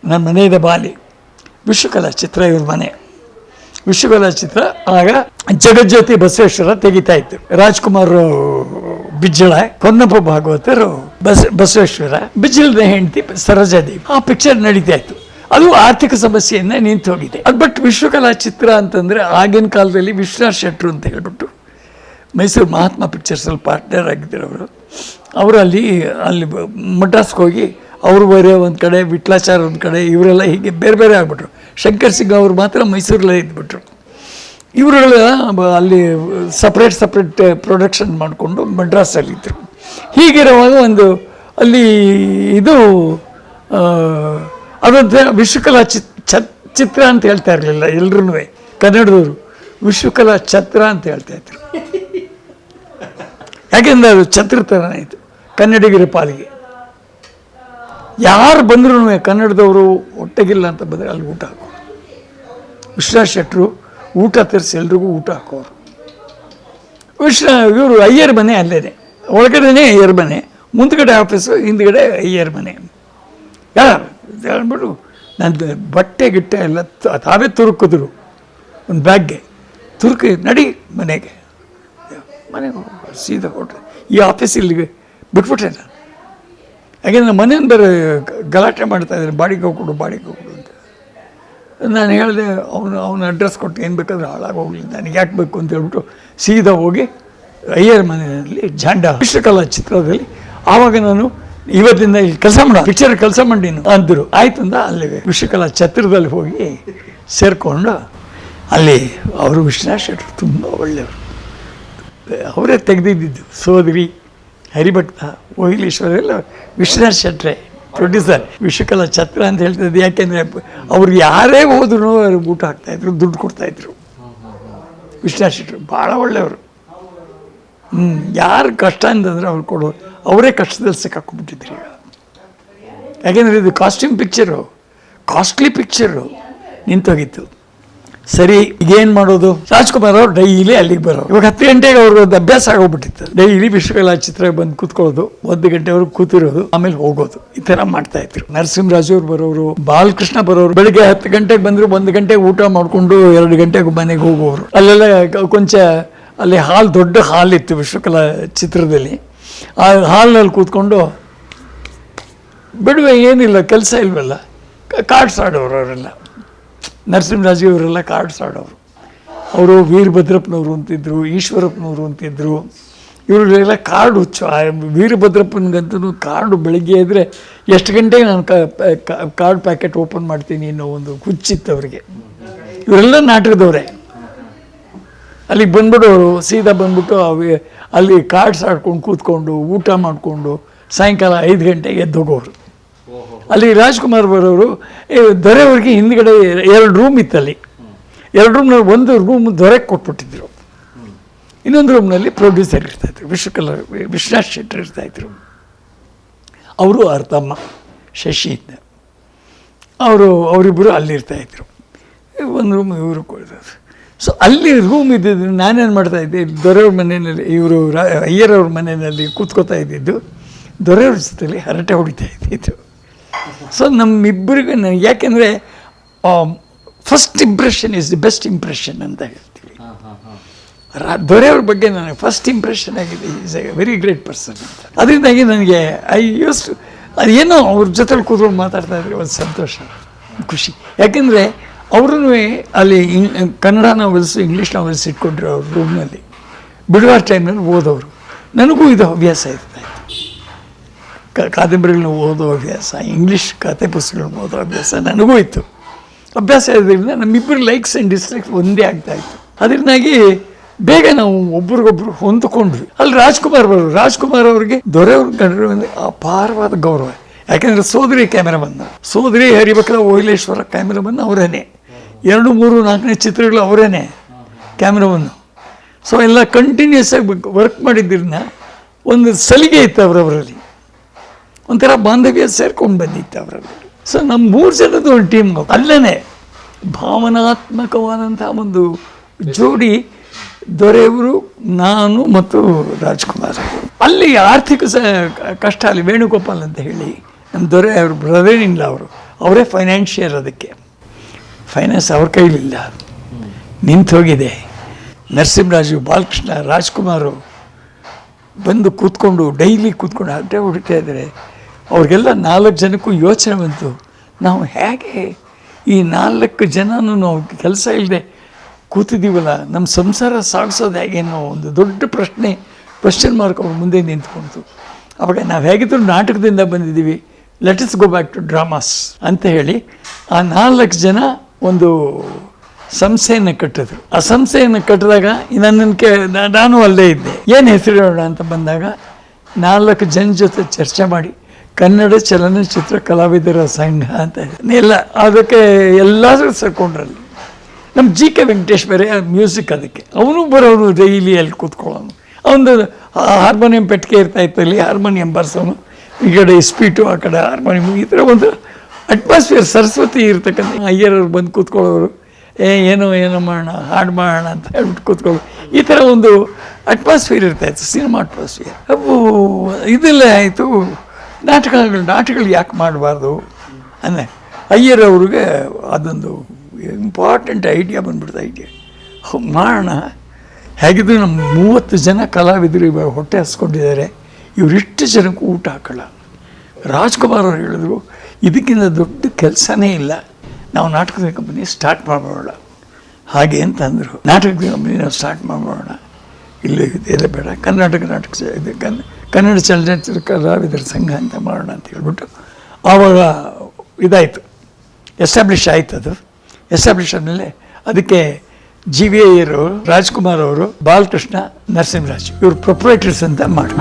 ನನ್ನ ಮನೆ ಇದೆ ಬಾಲಿ, ವಿಶ್ವಕಲಾ ಚಿತ್ರ ಇವ್ರ ಮನೆ. ವಿಶ್ವಕಲಾ ಚಿತ್ರ ಆಗ ಜಗಜ್ಯೋತಿ ಬಸವೇಶ್ವರ ತೆಗಿತಾ ಇತ್ತು. ರಾಜ್ಕುಮಾರ್ ಬಿಜ್ಜಳ, ಹೊನ್ನಪ್ಪ ಭಾಗವತರು ಬಸವೇಶ್ವರ, ಬಿಜ್ಜಳದ ಹೆಂಡತಿ ಸರೋಜಾದೇವಿ. ಆ ಪಿಕ್ಚರ್ ನಡೀತಾ ಇತ್ತು. ಅದು ಆರ್ಥಿಕ ಸಮಸ್ಯೆಯಿಂದ ನಿಂತು ಹೋಗಿದೆ. ಅದು ಬಟ್ ವಿಶ್ವಕಲಾ ಚಿತ್ರ ಅಂತಂದರೆ ಆಗಿನ ಕಾಲದಲ್ಲಿ ವಿಶ್ವನಾಥ್ ಶೆಟ್ಟರು ಅಂತ ಹೇಳ್ಬಿಟ್ಟು ಮೈಸೂರು ಮಹಾತ್ಮ ಪಿಕ್ಚರ್ಸಲ್ಲಿ ಪಾರ್ಟ್ನರ್ ಆಗಿದ್ದರು. ಅವರು ಅಲ್ಲಿ ಮಡ್ರಾಸ್ಗೆ ಹೋಗಿ ಅವರು ಬೇರೆ ಒಂದು ಕಡೆ, ವಿಟ್ಲಾಚಾರ್ ಒಂದು ಕಡೆ, ಇವರೆಲ್ಲ ಹೀಗೆ ಬೇರೆ ಬೇರೆ ಆಗಿಬಿಟ್ರು. ಶಂಕರ್ ಸಿಂಗ್ ಅವರು ಮಾತ್ರ ಮೈಸೂರಲ್ಲೇ ಇದ್ಬಿಟ್ರು. ಇವರೆಲ್ಲ ಅಲ್ಲಿ ಸಪ್ರೇಟ್ ಪ್ರೊಡಕ್ಷನ್ ಮಾಡಿಕೊಂಡು ಮಡ್ರಾಸಲ್ಲಿದ್ದರು. ಹೀಗಿರುವಾಗ ಒಂದು ಅಲ್ಲಿ ಇದು ಅದೊಂದು ವಿಶ್ವಕಲಾ ಚಿತ್ರ ಅಂತ ಹೇಳ್ತಾ ಇರಲಿಲ್ಲ ಎಲ್ರೂ, ಕನ್ನಡದವರು ವಿಶ್ವಕಲಾ ಛತ್ರ ಅಂತ ಹೇಳ್ತಾಯಿದ್ರು. ಯಾಕೆಂದರೆ ಅದು ಛತ್ರ ಥರನೇ ಇತ್ತು ಕನ್ನಡಿಗರ ಪಾಲಿಗೆ. ಯಾರು ಬಂದ್ರೂ ಕನ್ನಡದವರು ಒಟ್ಟಗಿಲ್ಲ ಅಂತ ಬಂದರೆ ಅಲ್ಲಿ ಊಟ ಹಾಕೋರು. ವಿಶ್ವನಾಥ್ ಶೆಟ್ಟರು ಊಟ ತರಿಸಿ ಎಲ್ರಿಗೂ ಊಟ ಹಾಕೋರು. ಇವರು ಅಯ್ಯರ್ ಮನೆ ಅಲ್ಲೇನೆ, ಒಳಗಡೆನೇ ಅಯ್ಯರ್ ಮನೆ, ಮುಂದ್ಗಡೆ ಆಫೀಸು, ಹಿಂದ್ಗಡೆ ಅಯ್ಯರ್ ಮನೆ. ಹೇಳ್ಬಿಟ್ಟು ನನ್ನ ಬಟ್ಟೆ ಗಿಟ್ಟೆ ಎಲ್ಲ ತಾವೇ ತುರುಕಿದ್ರು. ಒಂದು ಬ್ಯಾಗ್ಗೆ ತುರುಕಿ ನಡಿ ಮನೆಗೆ ಸೀದಾ ಕೊಟ್ಟರೆ ಈ ಆಫೀಸ್ ಇಲ್ಲಿಗೆ ಬಿಟ್ಬಿಟ್ರೆ ನಾನು. ಯಾಕೆಂದರೆ ಮನೆಯಿಂದ ಬೇರೆ ಗಲಾಟೆ ಮಾಡ್ತಾಯಿದ್ದಾರೆ, ಬಾಡಿಗೆ ಹೋಗ್ಕೊಡು ಅಂತ. ನಾನು ಹೇಳಿದೆ, ಅವನ ಅಡ್ರೆಸ್ ಕೊಟ್ಟು ಏನು ಬೇಕಾದ್ರೆ ಹಾಳಾಗೋಗ್ಲಿ, ನನಗೆ ಯಾಕೆ ಬೇಕು ಅಂತ ಹೇಳ್ಬಿಟ್ಟು ಸೀದಾ ಹೋಗಿ ಅಯ್ಯರ್ ಮನೆಯಲ್ಲಿ ಜಾಂಡ ವಿಶ್ವಕಲಾ ಚಿತ್ರದಲ್ಲಿ. ಆವಾಗ ನಾನು ಇವತ್ತಿಂದ ಇಲ್ಲಿ ಕೆಲಸ ಮಾಡ, ಪಿಕ್ಚರ್ ಕೆಲಸ ಮಾಡಿ ಅಂದರು. ಆಯ್ತು ಅಂತ ಅಲ್ಲಿ ವಿಶ್ವಕಲಾ ಛತ್ರದಲ್ಲಿ ಹೋಗಿ ಸೇರಿಕೊಂಡು ಅಲ್ಲಿ ಅವರು ವಿಶ್ವನಾಥ್ ಶೆಟ್ಟರು ತುಂಬ ಒಳ್ಳೆಯವರು. ಅವರೇ ತೆಗೆದಿದ್ದು ಸೋದರಿ, ಹರಿಭಕ್ತ, ಓಹಿಲೇಶ್ವರ ಎಲ್ಲ ವಿಶ್ವನಾಥ್ ಶೆಟ್ಟರೆ ಪ್ರೊಡ್ಯೂಸರ್. ವಿಶ್ವಕಲಾ ಛತ್ರ ಅಂತ ಹೇಳ್ತಿದ್ದು ಯಾಕೆಂದರೆ ಅವ್ರು ಯಾರೇ ಹೋದ್ರೂ ಅವ್ರಿಗೆ ಊಟ ಹಾಕ್ತಾಯಿದ್ರು, ದುಡ್ಡು ಕೊಡ್ತಾಯಿದ್ರು. ವಿಶ್ವನಾಥ್ ಶೆಟ್ಟರು ಭಾಳ ಒಳ್ಳೆಯವರು. ಯಾರು ಕಷ್ಟ ಅಂತಂದರೆ ಅವ್ರು ಕೊಡೋರು, ಅವರೇ ಕಷ್ಟದಲ್ಲಿ ಸಿಕ್ಕಾಕೊಂಡ್ಬಿಟ್ಟಿದ್ರು ಈಗ. ಯಾಕೆಂದರೆ ಇದು ಕಾಸ್ಟ್ಯೂಮ್ ಪಿಕ್ಚರು, ಕಾಸ್ಟ್ಲಿ ಪಿಕ್ಚರು ನಿಂತೋಗಿತ್ತು. ಸರಿ, ಈಗೇನು ಮಾಡೋದು? ರಾಜ್ಕುಮಾರ್ ಅವರು ಡೈಲಿ ಅಲ್ಲಿಗೆ ಬರೋರು. ಇವಾಗ 10 ಗಂಟೆಗೆ ಅವ್ರಿಗೆ ಒಂದು ಅಭ್ಯಾಸ ಆಗೋಗ್ಬಿಟ್ಟಿತ್ತು. ಡೈಲಿ ವಿಶ್ವಕಲಾ ಚಿತ್ರ ಬಂದು ಕೂತ್ಕೊಳ್ಳೋದು, 1 ಗಂಟೆವರೆಗೂ ಕೂತಿರೋದು, ಆಮೇಲೆ ಹೋಗೋದು, ಈ ಥರ ಮಾಡ್ತಾಯಿದ್ರು. ನರಸಿಂಹರಾಜು ಅವ್ರು ಬರೋರು, ಬಾಲಕೃಷ್ಣ ಬರೋರು. ಬೆಳಿಗ್ಗೆ 10 ಗಂಟೆಗೆ ಬಂದರು, 1 ಗಂಟೆಗೆ ಊಟ ಮಾಡಿಕೊಂಡು 2 ಗಂಟೆಗೆ ಮನೆಗೆ ಹೋಗೋರು. ಅಲ್ಲೆಲ್ಲ ಕೊಂಚ ಅಲ್ಲಿ ದೊಡ್ಡ ಹಾಲ್ ಇತ್ತು ವಿಶ್ವಕಲಾ ಚಿತ್ರದಲ್ಲಿ. ಆ ಹಾಲ್ನಲ್ಲಿ ಕೂತ್ಕೊಂಡು ಬಿಡುವೆ, ಏನಿಲ್ಲ ಕೆಲಸ ಇಲ್ವಲ್ಲ, ಕಾರ್ಡ್ಸ್ ಆಡೋರು ಅವರೆಲ್ಲ. ನರಸಿಂಹರಾಜು ಅವರೆಲ್ಲ ಕಾರ್ಡ್ಸ್ ಆಡೋರು. ಅವರು ವೀರಭದ್ರಪ್ಪನವರು ಅಂತಿದ್ರು, ಈಶ್ವರಪ್ಪನವರು ಅಂತಿದ್ರು. ಇವರೆಲ್ಲ ಕಾರ್ಡು ಹುಚ್ಚು. ವೀರಭದ್ರಪ್ಪನಿಗಂತೂ ಕಾರ್ಡು ಬೆಳಗ್ಗೆ ಇದ್ದರೆ ಎಷ್ಟು ಗಂಟೆಗೆ ನಾನು ಕಾರ್ಡ್ ಪ್ಯಾಕೆಟ್ ಓಪನ್ ಮಾಡ್ತೀನಿ ಅನ್ನೋ ಒಂದು ಹುಚ್ಚಿತ್ತು ಅವರಿಗೆ. ಇವರೆಲ್ಲ ನಾಟಕದವರೇ. ಅಲ್ಲಿಗೆ ಬಂದ್ಬಿಡೋರು, ಸೀದಾ ಬಂದ್ಬಿಟ್ಟು ಅಲ್ಲಿ ಕಾರ್ಡ್ಸ್ ಆಡ್ಕೊಂಡು ಕೂತ್ಕೊಂಡು ಊಟ ಮಾಡಿಕೊಂಡು ಸಾಯಂಕಾಲ 5 ಗಂಟೆಗೆ ಎದ್ದೋಗೋರು. ಅಲ್ಲಿ ರಾಜ್ಕುಮಾರ್ ಬರೋರು. ದೊರೆಯವ್ರಿಗೆ ಹಿಂದ್ಗಡೆ 2 ರೂಮ್ ಇತ್ತಲ್ಲಿ. 2 ರೂಮ್ನಲ್ಲಿ ಒಂದು ರೂಮ್ ದೊರೆಗೆ ಕೊಟ್ಬಿಟ್ಟಿದ್ರು, ಇನ್ನೊಂದು ರೂಮ್ನಲ್ಲಿ ಪ್ರೊಡ್ಯೂಸರ್ ಇರ್ತಾಯಿದ್ರು, ವಿಶ್ವನಾಥ್ ಶೆಟ್ಟರ್ ಇರ್ತಾಯಿದ್ರು. ಅವರು ಅರ್ಥಮ್ಮ ಶಶಿ ಇದ್ದ, ಅವರಿಬ್ಬರು ಅಲ್ಲಿರ್ತಾಯಿದ್ರು. ಒಂದು ರೂಮ್ ಇವರು ಕೊಡ್ತಾರೆ. ಸೊ ಅಲ್ಲಿ ರೂಮ್ ಇದ್ದಿದ್ದು ನಾನೇನು ಮಾಡ್ತಾಯಿದ್ದೆ, ದೊರೆಯವ್ರ ಮನೆಯಲ್ಲಿ, ಇವರು ಅಯ್ಯರವ್ರ ಮನೆಯಲ್ಲಿ ಕೂತ್ಕೋತಾ ಇದ್ದಿದ್ದು, ದೊರೆಯವ್ರ ಜೊತೆಲಿ ಹರಟೆ ಹೊಡಿತಾ ಇದ್ದಿದ್ದು. ಸೊ ನಮ್ಮಿಬ್ಬರಿಗೂ ಯಾಕೆಂದರೆ first impression is the best impression ಅಂತ ಹೇಳ್ತೀವಿ. ದೊರೆಯವ್ರ ಬಗ್ಗೆ ನನಗೆ ಫಸ್ಟ್ ಇಂಪ್ರೆಷನ್ ಆಗಿದೆ, is A very great person ಅಂತ. ಅದರಿಂದಾಗಿ ನನಗೆ ಅದೇನೋ ಅವ್ರ ಜೊತೆಲಿ ಕೂತ್ಕೊಂಡು ಮಾತಾಡ್ತಾ ಇದ್ರೆ ಒಂದು ಸಂತೋಷ, ಖುಷಿ. ಯಾಕೆಂದರೆ ಅವ್ರೂ ಅಲ್ಲಿ ಕನ್ನಡ ನಾವೆಲ್ಸ್, ಇಂಗ್ಲೀಷ್ ನಾವೆಲ್ಸ್ ಇಟ್ಕೊಂಡ್ರು ಅವ್ರ ರೂಮ್ನಲ್ಲಿ. ಬಿಡುವ ಟೈಮ್ನಲ್ಲಿ ಓದೋರು. ನನಗೂ ಇದು ಹವ್ಯಾಸ ಇರ್ತಾಯಿತ್ತು, ಕಾದಂಬರಿಗಳನ್ನ ಓದೋ ಅಭ್ಯಾಸ, ಇಂಗ್ಲೀಷ್ ಕತೆ ಪುಸ್ತಕಗಳನ್ನ ಓದೋ ಅಭ್ಯಾಸ ನನಗೂ ಇತ್ತು. ಅಭ್ಯಾಸ ಇರೋದ್ರಿಂದ ನಮ್ಮಿಬ್ಬರು ಲೈಕ್ಸ್ ಆ್ಯಂಡ್ ಡಿಸ್ಲೈಕ್ಸ್ ಒಂದೇ ಆಗ್ತಾಯಿತ್ತು. ಅದರಿಂದಾಗಿ ಬೇಗ ನಾವು ಒಬ್ರಿಗೊಬ್ರು ಹೊಂದ್ಕೊಂಡ್ವಿ. ಅಲ್ಲಿ ರಾಜ್ಕುಮಾರ್ ಬರೋರು. ರಾಜ್ಕುಮಾರ್ ಅವ್ರಿಗೆ ದೊರೆಯವ್ರ ಕಂಡ್ರೆ ಅಪಾರವಾದ ಗೌರವ. ಯಾಕೆಂದರೆ ಸೋದರಿ ಕ್ಯಾಮೆರಾಮನ್, ಸೋದರಿ ಹರಿಭಕ್ತ ಓಹಿಲೇಶ್ವರ ಕ್ಯಾಮೆರಾಮನ್ ಅವರೇನೆ. 2, 3, 4ನೇ ಚಿತ್ರಗಳು ಅವರೇನೆ ಕ್ಯಾಮ್ರಾಮನ್ನು. ಸೊ ಎಲ್ಲ ಕಂಟಿನ್ಯೂಸ್ ಆಗಿ ವರ್ಕ್ ಮಾಡಿದ್ದಿರನ್ನ ಒಂದು ಸಲಿಗೆ ಇತ್ತು ಅವರವರಲ್ಲಿ, ಒಂಥರ ಬಾಂಧವ್ಯ ಸೇರ್ಕೊಂಡು ಬಂದಿತ್ತು ಅವರಲ್ಲಿ. ಸೊ ನಮ್ಮ 3 ಜನದ್ದು ಒಂದು ಟೀಮ್. ಅಲ್ಲೇ ಭಾವನಾತ್ಮಕವಾದಂಥ ಒಂದು ಜೋಡಿ ದೊರೆಯವರು, ನಾನು ಮತ್ತು ರಾಜ್ಕುಮಾರ್. ಅಲ್ಲಿ ಆರ್ಥಿಕ ಕಷ್ಟ. ಅಲ್ಲಿ ವೇಣುಗೋಪಾಲ್ ಅಂತ ಹೇಳಿ ನಮ್ಮ ದೊರೆ, ಅವರು ಬ್ರದರ್ ಇಲ್ಲ, ಅವರು ಅವರೇ ಫೈನಾನ್ಷಿಯರ್, ಅದಕ್ಕೆ ಫೈನಾನ್ಸ್ ಅವ್ರ ಕೈಲಿಲ್ಲ, ನಿಂತು ಹೋಗಿದೆ. ನರಸಿಂಹರಾಜು, ಬಾಲಕೃಷ್ಣ, ರಾಜ್ಕುಮಾರು ಬಂದು ಕೂತ್ಕೊಂಡು ಡೈಲಿ ಕೂತ್ಕೊಂಡು ಅಡ್ಡೆ ಹೊಡಿತಾ ಇದ್ದಾರೆ. ಅವ್ರಿಗೆಲ್ಲ 4 ಜನಕ್ಕೂ ಯೋಚನೆ ಬಂತು, ನಾವು ಹೇಗೆ ಈ 4 ಜನನೂ ನಾವು ಕೆಲಸ ಇಲ್ಲದೆ ಕೂತಿದ್ದೀವಲ್ಲ, ನಮ್ಮ ಸಂಸಾರ ಸಾಗಿಸೋದು ಹೇಗೆ ಅನ್ನೋ ಒಂದು ದೊಡ್ಡ ಕ್ವಶನ್ ಮಾರ್ಕ್ ಅವ್ರ ಮುಂದೆ ನಿಂತ್ಕೊಳ್ತು. ಅವಾಗ ನಾವು ಹೇಗಿದ್ರು ನಾಟಕದಿಂದ ಬಂದಿದ್ದೀವಿ, let us go back to dramas ಅಂತ ಹೇಳಿ ಆ 4 ಜನ ಒಂದು ಸಂಸ್ಥೆಯನ್ನು ಕಟ್ಟಿದ್ರು. ಆ ಸಂಸ್ಥೆಯನ್ನು ಕಟ್ಟಿದಾಗ ನಾನು ಅಲ್ಲೇ ಇದ್ದೆ. ಏನು ಹೆಸರಿಡೋಣ ಅಂತ ಬಂದಾಗ 4 ಜನ ಜೊತೆ ಚರ್ಚೆ ಮಾಡಿ ಕನ್ನಡ ಚಲನಚಿತ್ರ ಕಲಾವಿದರ ಸಂಘ ಅಂತ ಎಲ್ಲ, ಅದಕ್ಕೆ ಎಲ್ಲರೂ ಸೇರ್ಕೊಂಡ್ರಲ್ಲಿ. ನಮ್ಮ G.K. ವೆಂಕಟೇಶ್ ಬೇರೆ ಮ್ಯೂಸಿಕ್, ಅದಕ್ಕೆ ಅವನು ಬರೋನು ಡೈಲಿ ಅಲ್ಲಿ ಕೂತ್ಕೊಳ್ಳೋನು. ಅವನು ಹಾರ್ಮೋನಿಯಂ ಪೆಟ್ಟಿಗೆ ಇರ್ತಾಯಿತ್ತು, ಅಲ್ಲಿ ಹಾರ್ಮೋನಿಯಂ ಬರ್ಸೋನು, ಈ ಕಡೆ ಸ್ಪೀಟು, ಆ ಕಡೆ ಹಾರ್ಮೋನಿಯಂ, ಈ ಥರ ಒಂದು ಅಟ್ಮಾಸ್ಫಿಯರ್ ಸರಸ್ವತಿ ಇರ್ತಕ್ಕಂಥ. ಅಯ್ಯರವ್ರು ಬಂದು ಕೂತ್ಕೊಳ್ಳೋರು, ಏನೋ ಮಾಡೋಣ, ಹಾಡು ಮಾಡೋಣ ಅಂತ ಹೇಳ್ಬಿಟ್ಟು ಕೂತ್ಕೊಳ್ಳೋರು. ಈ ಥರ ಒಂದು ಅಟ್ಮಾಸ್ಫಿಯರ್ ಇರ್ತಾಯಿತ್ತು, ಸಿನಿಮಾ ಅಟ್ಮಾಸ್ಫಿಯರ್. ಅವು ಇದೆಲ್ಲ ಆಯಿತು. ನಾಟಕಗಳು ಯಾಕೆ ಮಾಡಬಾರ್ದು ಅಂದರೆ ಅಯ್ಯರವ್ರಿಗೆ ಅದೊಂದು ಇಂಪಾರ್ಟೆಂಟ್ ಐಡಿಯಾ ಬಂದ್ಬಿಡ್ತು. ಮಾಡೋಣ, ಹೇಗಿದ್ರು ನಮ್ಮ 30 ಜನ ಕಲಾವಿದರು ಇವಾಗ ಹೊಟ್ಟೆ ಹಸ್ಕೊಂಡಿದ್ದಾರೆ, ಇವರಿಷ್ಟು ಜನಕ್ಕೆ ಊಟ ಹಾಕೋಲ್ಲ. ರಾಜ್ಕುಮಾರ್ ಅವರು ಹೇಳಿದ್ರು, ಇದಕ್ಕಿಂತ ದೊಡ್ಡ ಕೆಲಸನೇ ಇಲ್ಲ, ನಾವು ನಾಟಕದ ಕಂಪನಿ ಸ್ಟಾರ್ಟ್ ಮಾಡೋಣ ಹಾಗೆ ಅಂತ ಅಂದರು. ನಾಟಕದ ಕಂಪನಿ ನಾವು ಸ್ಟಾರ್ಟ್ ಮಾಡೋಣ, ಇಲ್ಲಿ ಇದೇ ಬೇಡ, ಕನ್ನಡ ಚಲನಚಿತ್ರ ಕಲಾವಿದರ ಸಂಘ ಅಂತ ಮಾಡೋಣ ಅಂತ ಹೇಳ್ಬಿಟ್ಟು ಆವಾಗ ಇದಾಯಿತು, ಎಸ್ಟಾಬ್ಲಿಷ್ ಆಯ್ತು. ಅದು ಎಸ್ಟಾಬ್ಲಿಷ್ ಆದಮೇಲೆ ಅದಕ್ಕೆ GVR ಅವರು, ರಾಜ್ಕುಮಾರ್ ಅವರು, ಬಾಲಕೃಷ್ಣ, ನರಸಿಂಹರಾಜ್ ಇವರು ಪ್ರೊಪ್ರೈಟರ್ಸ್ ಅಂತ ಮಾಡಿ